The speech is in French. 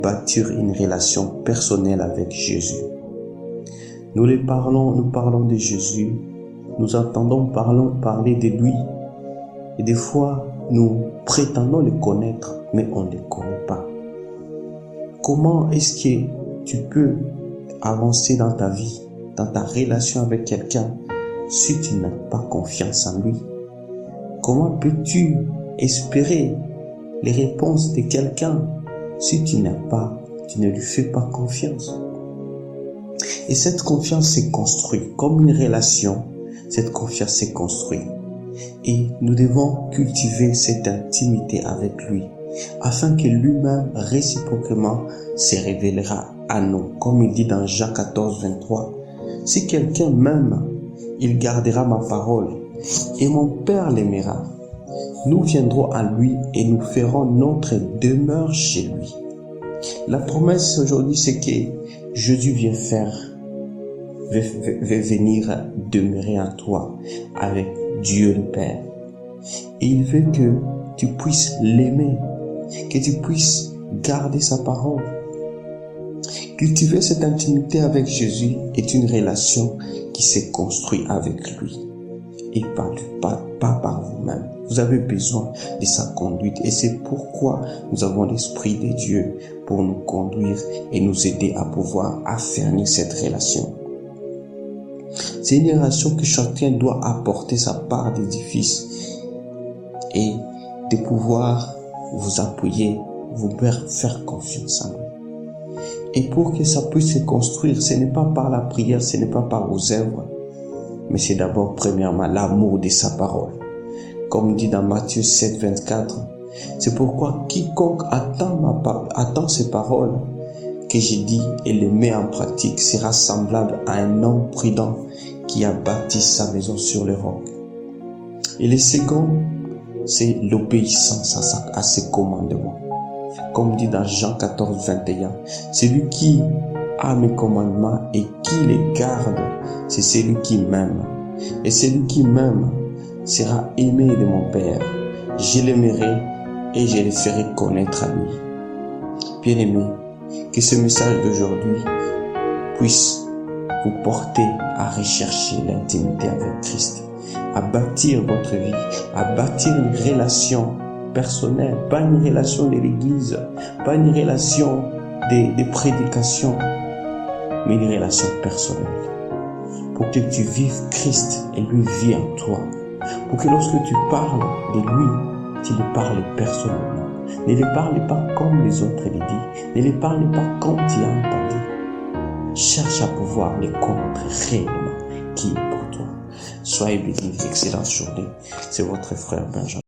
bâtir une relation personnelle avec Jésus. Nous parlons de Jésus, nous entendons parler de lui. Et des fois, nous prétendons le connaître, mais on ne le connaît pas. Comment est-ce que tu peux avancer dans ta vie, dans ta relation avec quelqu'un, si tu n'as pas confiance en lui? Comment peux-tu espérer les réponses de quelqu'un si tu ne lui fais pas confiance? Et cette confiance s'est construite comme une relation. Cette confiance s'est construite. Et nous devons cultiver cette intimité avec lui, afin que lui-même réciproquement se révélera à nous. Comme il dit dans Jean 14, 23, « Si quelqu'un m'aime, il gardera ma parole, et mon Père l'aimera. Nous viendrons à lui et nous ferons notre demeure chez lui. » La promesse aujourd'hui, c'est que Jésus veut venir demeurer en toi avec Dieu le Père. Et il veut que tu puisses l'aimer, que tu puisses garder sa parole. Cultiver cette intimité avec Jésus est une relation qui s'est construite avec lui et pas par vous-même. Vous avez besoin de sa conduite et c'est pourquoi nous avons l'Esprit de Dieu pour nous conduire et nous aider à pouvoir affermir cette relation. C'est une relation que chacun doit apporter sa part d'édifice et de pouvoir vous appuyer, vous faire confiance en lui. Et pour que ça puisse se construire, ce n'est pas par la prière, ce n'est pas par vos œuvres, mais c'est d'abord premièrement l'amour de sa parole. Comme dit dans Matthieu 7, 24, c'est pourquoi quiconque attend ces paroles que j'ai dit et les met en pratique sera semblable à un homme prudent qui a bâti sa maison sur le roc. Et le second, c'est l'obéissance à ses commandements. Comme dit dans Jean 14, 21, celui qui a mes commandements et qui les garde, c'est celui qui m'aime. Et celui qui m'aime sera aimé de mon Père. Je l'aimerai et je le ferai connaître à lui. Bien-aimés, que ce message d'aujourd'hui puisse vous porter à rechercher l'intimité avec Christ, à bâtir votre vie, à bâtir une relation personnelle, pas une relation de l'église, pas une relation de prédication, mais une relation personnelle. Pour que tu vives Christ et lui vit en toi. Pour que lorsque tu parles de lui, tu le parles personnellement. Ne le parle pas comme les autres le disent. Ne le parle pas comme tu as entendu. Cherche à pouvoir le connaître réellement qui est pour toi. Soyez bénis, excellente journée. C'est votre frère Benjamin.